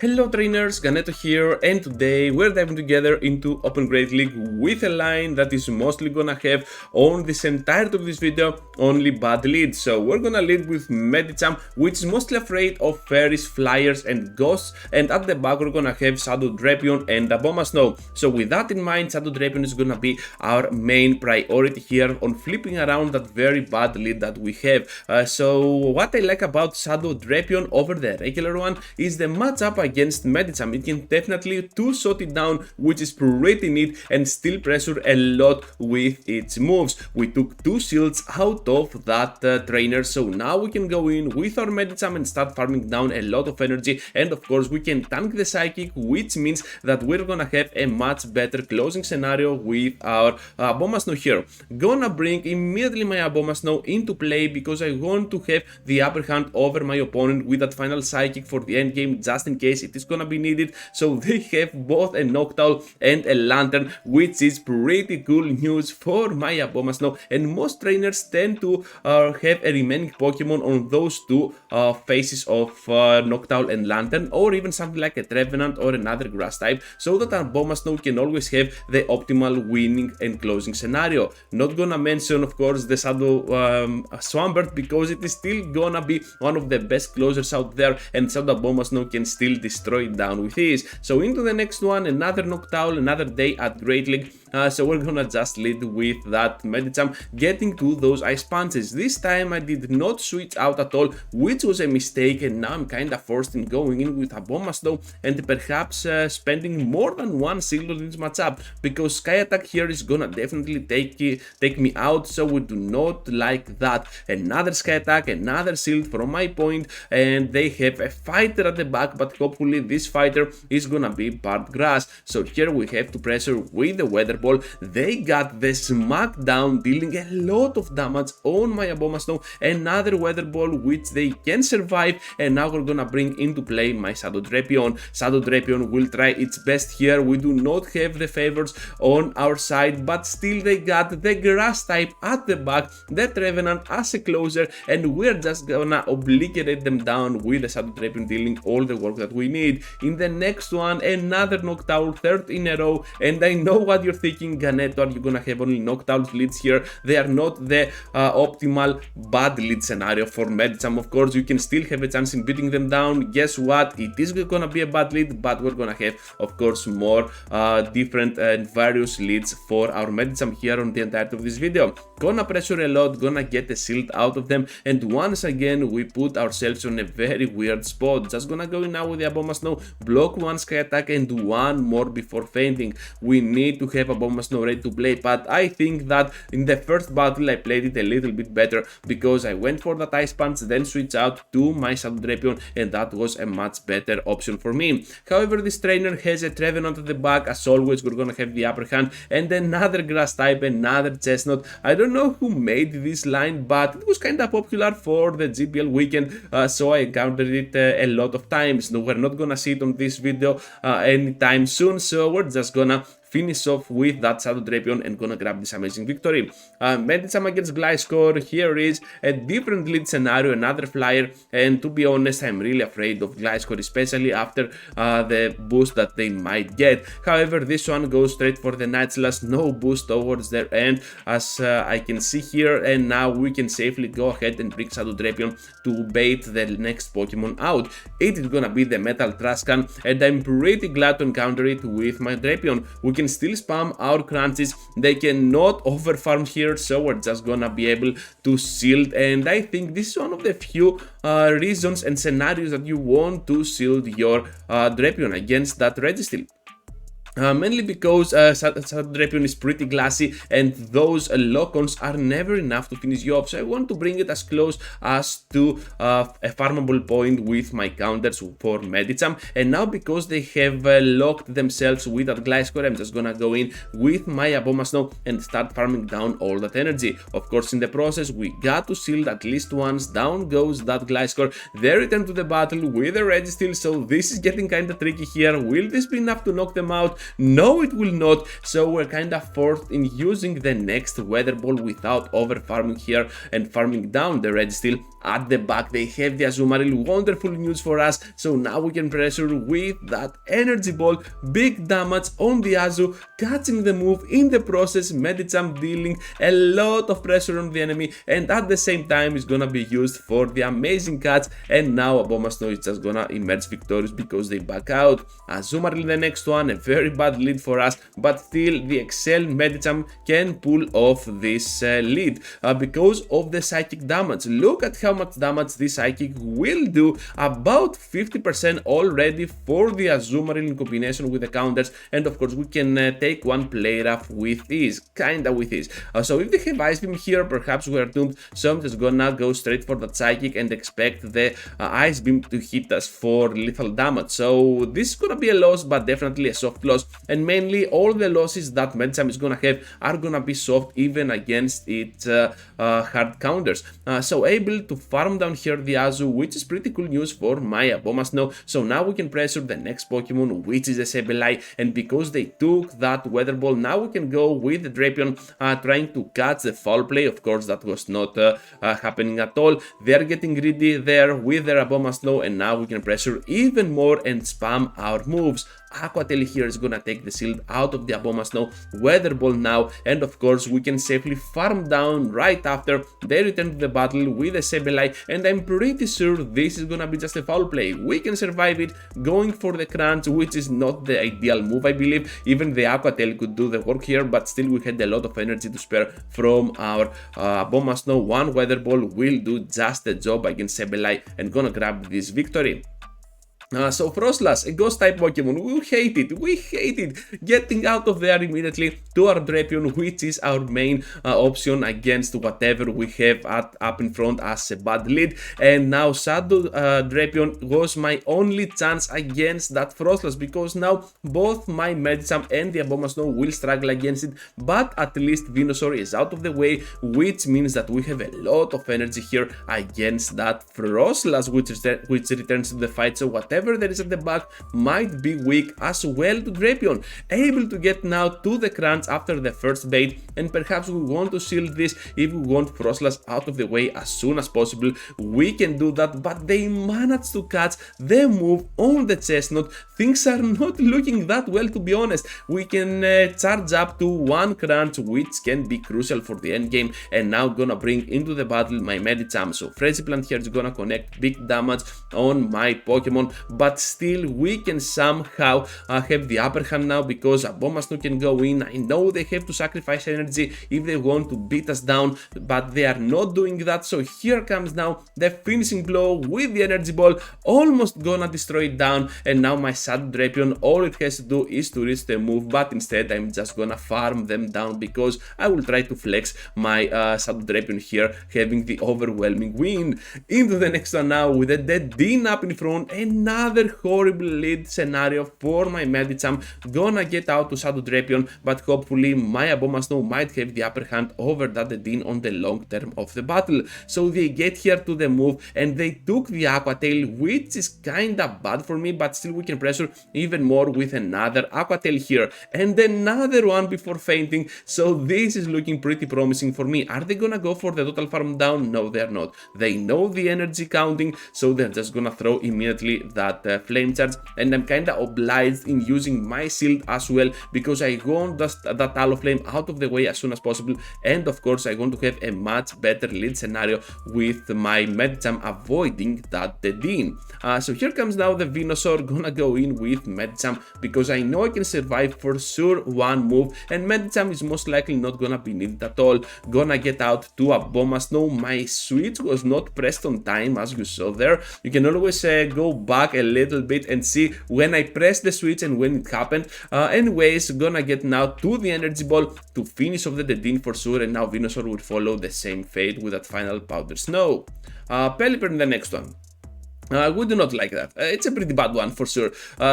Hello trainers, Ganeto here, and today we're diving together into Open Great League with a line that is mostly gonna have on this entirety of this video only bad leads. So we're gonna lead with Medicham, which is mostly afraid of fairies, flyers and ghosts, and at the back we're gonna have Shadow Drapion and Abomasnow. So with that in mind, Shadow Drapion is gonna be our main priority here on flipping around that very bad lead that we have. So what I like about Shadow Drapion over the regular one is the matchup against Medicham. It can definitely two-shot it down, which is pretty neat, and still pressure a lot with its moves. We took two shields out of that trainer, so now we can go in with our Medicham and start farming down a lot of energy, and of course we can tank the Psychic, which means that we're gonna have a much better closing scenario with our Abomasnow here. Gonna bring immediately my Abomasnow into play because I want to have the upper hand over my opponent with that final Psychic for the end game, just in case it is gonna be needed. So they have both a Noctowl and a Lantern, which is pretty cool news for my Abomasnow, and most trainers tend to have a remaining Pokemon on those two faces of Noctowl and Lantern, or even something like a Trevenant or another grass type, so that Abomasnow can always have the optimal winning and closing scenario. Not gonna mention of course the Shadow Swampert, because it is still gonna be one of the best closers out there, and Shadow Abomasnow can still destroy it down with ease. So into the next one, another Noctowl, another day at Great League. So we're gonna just lead with that Medicham, getting to those Ice Punches. This time I did not switch out at all, which was a mistake, and now I'm kinda forced in going in with Abomasnow and perhaps spending more than one shield on this matchup, because Sky Attack here is gonna definitely take me out, so we do not like that. Another Sky Attack, another shield from my point, and they have a fighter at the back, but hopefully this fighter is gonna be part grass. So here we have to pressure with the Weather Ball. They got the smackdown, dealing a lot of damage on my Abomasnow. Another Weather Ball which they can survive, and now we're gonna bring into play my Shadow Drapion. Shadow Drapion will try its best here. We do not have the favors on our side, but still they got the grass type at the back, the Trevenant as a closer, and we're just gonna obliterate them down with the Shadow Drapion, dealing all the work that we need. In the next one, another Noctowl, third in a row, and I know what you're thinking, Ganeto, are you gonna have only Noctowl leads here? They are not the optimal bad lead scenario for Medicham. Of course, you can still have a chance in beating them down. Guess what? It is gonna be a bad lead, but we're gonna have, of course, more different and various leads for our Medicham here on the entirety of this video. Gonna pressure a lot, gonna get a shield out of them, and once again we put ourselves on a very weird spot. Just gonna go in now with the Abomasnow, block one Sky Attack and one more before fainting. We need to have Abomasnow ready to play, but I think that in the first battle I played it a little bit better, because I went for that Ice Punch, then switch out to my Shadow Drapion, and that was a much better option for me. However, this trainer has a Trevenant at the back. As always, we're gonna have the upper hand, and another grass type, another Chestnut. I don't know who made this line, but it was kinda popular for the GPL weekend, so I encountered it a lot of times. No, we're not gonna see it on this video anytime soon, so we're just gonna finish off with that Shadow Drapion and gonna grab this amazing victory. Medicham against Gliscor, here is a different lead scenario, another flyer, and to be honest, I'm really afraid of Gliscor, especially after the boost that they might get. However, this one goes straight for the Night Slash, no boost towards their end, as I can see here, and now we can safely go ahead and bring Shadow Drapion to bait the next Pokemon out. It is gonna be the Metal Trash Can, and I'm pretty glad to encounter it with my Drapion. We can still spam our crunches, they cannot overfarm here, so we're just gonna be able to shield, and I think this is one of the few reasons and scenarios that you want to shield your Drapion against that Registeel. Mainly because Shadow Drapion is pretty glassy, and those lock-ons are never enough to finish you off, so I want to bring it as close as to a farmable point with my counters for Medicham. And now, because they have locked themselves with that Gliscor, I'm just gonna go in with my Abomasnow and start farming down all that energy. Of course, in the process, we got to shield at least once. Down goes that Gliscor. They return to the battle with a Registeel, so this is getting kinda tricky here. Will this be enough to knock them out? No, it will not, so we're kinda forced in using the next Weather Ball without over farming here and farming down the Registeel. At the back they have the Azumarill, wonderful news for us, so now we can pressure with that Energy Ball, big damage on the Azu, catching the move, in the process Medicham dealing a lot of pressure on the enemy, and at the same time is gonna be used for the amazing catch, and now Abomasnow is just gonna emerge victorious because they back out. Azumarill the next one, a very bad lead for us, but still the Excel Medicham can pull off this lead because of the psychic damage. Look at how much damage this psychic will do, about 50% already for the Azumarill in combination with the counters, and of course we can take one play rough with ease, kinda with ease. So if they have Ice Beam here, perhaps we are doomed, so I'm just gonna go straight for that psychic and expect the Ice Beam to hit us for lethal damage. So this is gonna be a loss, but definitely a soft loss, and mainly all the losses that Medicham is gonna have are gonna be soft even against its hard counters. So able to farm down here the Azu, which is pretty cool news for my Abomasnow. So now we can pressure the next Pokemon, which is a Sableye, and because they took that Weather Ball, now we can go with the Drapion, trying to catch the foul play. Of course that was not happening at all. They're getting greedy there with their Abomasnow, and now we can pressure even more and spam our moves. Aqua Tail here is gonna take the shield out of the Abomasnow, Weather Ball now, and of course we can safely farm down right after they return to the battle with a Sableye, and I'm pretty sure this is gonna be just a foul play. We can survive it, going for the crunch, which is not the ideal move, I believe. Even the Aqua Tail could do the work here, but still we had a lot of energy to spare from our Abomasnow. One Weather Ball will do just the job against Sableye and gonna grab this victory. So Frostlass, a ghost type Pokemon, we hate it, getting out of there immediately to our Drapion, which is our main option against whatever we have up in front as a bad lead, and now Shadow Drapion was my only chance against that Frostlass, because now both my Medicham and the Abomasnow will struggle against it, but at least Venusaur is out of the way, which means that we have a lot of energy here against that Frostlass, which returns to the fight, so whatever there is at the back might be weak as well to Drapion. Able to get now to the crunch after the first bait, and perhaps we want to shield this if we want Frostlass out of the way as soon as possible. We can do that, but they managed to catch the move on the Chestnut. Things are not looking that well, to be honest. We can charge up to one crunch, which can be crucial for the end game, and now gonna bring into the battle my Medicham. So Frenzy Plant here is gonna connect big damage on my Pokemon, but still we can somehow have the upper hand now, because Abomasnow can go in. I know they have to sacrifice energy if they want to beat us down, but they are not doing that. So here comes now the finishing blow with the Energy Ball, almost gonna destroy it down, and now my Shadow Drapion, all it has to do is to reach the move, but instead I'm just gonna farm them down, because I will try to flex my Shadow Drapion here, having the overwhelming win. Into the next one now with a dead Dean up in front, another horrible lead scenario for my Medicham. Gonna get out to Shadow Drapion, but hopefully my Abomasnow might have the upper hand over that Dean on the long term of the battle. So they get here to the move, and they took the Aqua Tail, which is kinda bad for me, but still we can pressure even more with another Aqua Tail here, and another one before fainting. So this is looking pretty promising for me. Are they gonna go for the total farm down? No, they're not. They know the energy counting, so they're just gonna throw immediately that flame charge, and I'm kinda obliged in using my shield as well, because I want that Halo Flame out of the way as soon as possible, and of course I want to have a much better lead scenario with my Medicham avoiding that Dean. So here comes now the Venusaur, gonna go in with Medicham, because I know I can survive for sure one move, and Medicham is most likely not gonna be needed at all. Gonna get out to Abomasnow. My switch was not pressed on time, as you saw there. You can always go back a little bit and see when I pressed the switch and when it happened. Anyways, gonna get now to the Energy Ball to finish off the Dean for sure, and now Venusaur will follow the same fate with that final Powder Snow. Pelipper in the next one. We do not like that. It's a pretty bad one for sure.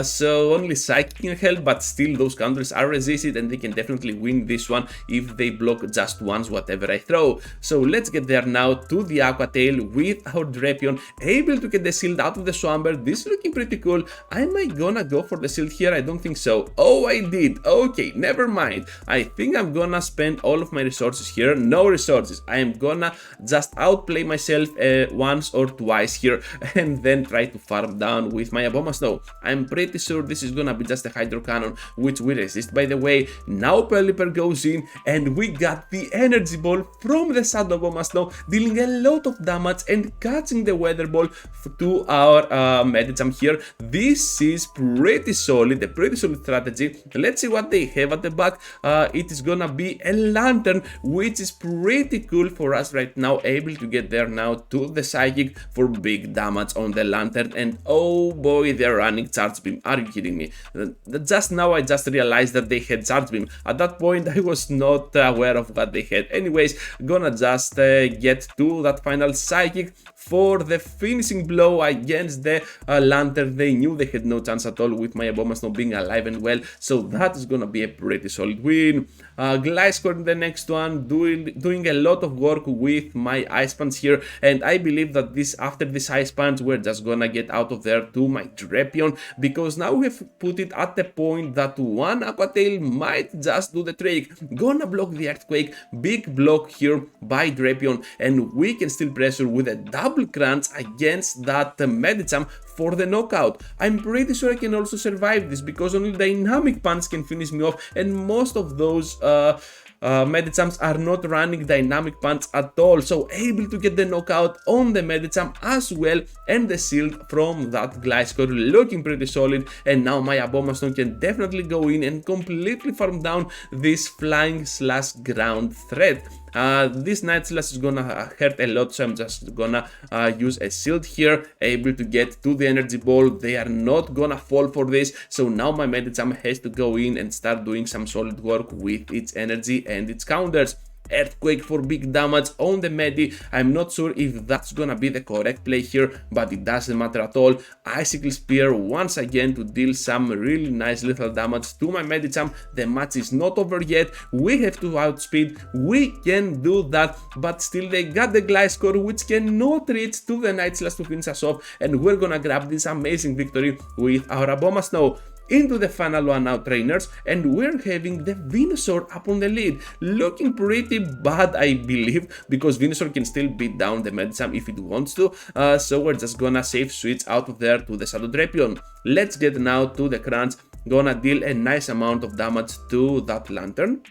So only Psychic can help, but still those counters are resisted and they can definitely win this one if they block just once whatever I throw. So let's get there now to the Aqua Tail with our Drapion, able to get the shield out of the Swamper. This is looking pretty cool. Am I gonna go for the shield here? I don't think so. Oh, I did. Okay, never mind. I think I'm gonna spend all of my resources here. No resources. I am gonna just outplay myself once or twice here and then try to farm down with my Abomasnow. I'm pretty sure this is gonna be just a Hydro Cannon, which we resist by the way. Now Pelipper goes in and we got the Energy Ball from the Shadow Abomasnow, dealing a lot of damage and catching the Weather Ball to our Medicham here. This is pretty solid, a pretty solid strategy. Let's see what they have at the back. It is gonna be a Lantern, which is pretty cool for us right now, able to get there now to the Psychic for big damage on the Lantern. And oh boy, they're running Charge Beam. Are you kidding me? Just now I just realized that they had Charge Beam. At that point I was not aware of what they had. Anyways, gonna just get to that final Psychic for the finishing blow against the Lantern. They knew they had no chance at all with my Abomasnow being alive and well, so that is gonna be a pretty solid win. Gliscor in the next one, doing a lot of work with my Ice Punch here, and I believe that after this Ice Punch we're just gonna get out of there to my Drapion, because now we have put it at the point that one Aqua Tail might just do the trick. Gonna block the Earthquake, big block here by Drapion, and we can still pressure with a double crunch against that Medicham for the knockout. I'm pretty sure I can also survive this because only Dynamic Punch can finish me off, and most of those Medichams are not running Dynamic Punch at all, so able to get the knockout on the Medicham as well, and the shield from that Gliscor looking pretty solid. And now my Abomasnow can definitely go in and completely farm down this flying slash ground threat. This Night Slash is gonna hurt a lot, so I'm just gonna use a shield here, able to get to the Energy Ball. They are not gonna fall for this, so now my Medicham has to go in and start doing some solid work with its energy and its counters. Earthquake for big damage on the Medi. I'm not sure if that's gonna be the correct play here, but it doesn't matter at all. Icicle Spear once again to deal some really nice lethal damage to my Medicham. The match is not over yet. We have to outspeed. We can do that, but still they got the Gliscor, which cannot reach to the Night Slash to finish us off, and we're gonna grab this amazing victory with our Abomasnow. Into the final one now, trainers, and we're having the Venusaur up on the lead, looking pretty bad I believe, because Venusaur can still beat down the Medicham if it wants to, so we're just gonna safe switch out of there to the Shadow Drapion. Let's get now to the crunch, gonna deal a nice amount of damage to that Lantern.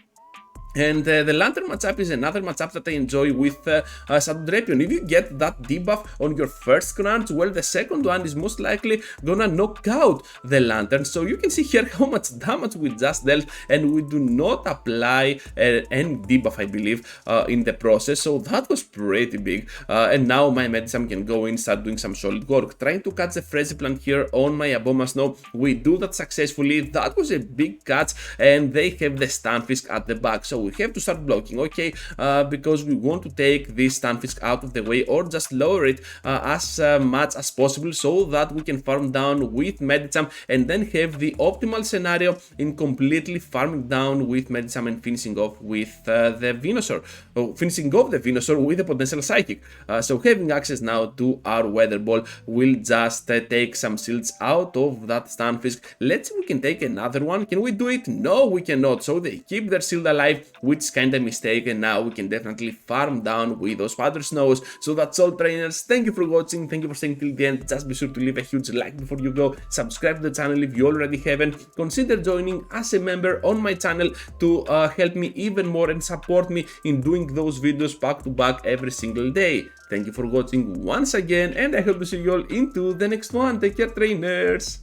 And the Lantern matchup is another matchup that I enjoy with Shadow Drapion. If you get that debuff on your first crunch, well, the second one is most likely gonna knock out the Lantern. So you can see here how much damage we just dealt, and we do not apply any debuff, I believe, in the process. So that was pretty big. And now my Medicham can go in, start doing some solid work. Trying to catch the Frenzy Plant here on my Abomasnow. We do that successfully. That was a big catch, and they have the Stunfisk at the back. So we have to start blocking, okay, because we want to take this Stunfisk out of the way, or just lower it as much as possible, so that we can farm down with Medicham and then have the optimal scenario in completely farming down with Medicham and finishing off with the Venusaur, finishing off the Venusaur with a potential Psychic. So having access now to our Weather Ball will just take some shields out of that Stunfisk. Let's see if we can take another one. Can we do it? No, we cannot. So they keep their shield alive, which is kind of a mistake, and now we can definitely farm down with those Powder Snows. So that's all, trainers. Thank you for watching. Thank you for staying till the end. Just be sure to leave a huge like before you go. Subscribe to the channel if you already haven't. Consider joining as a member on my channel to help me even more and support me in doing those videos back to back every single day. Thank you for watching once again, and I hope to see you all into the next one. Take care, trainers.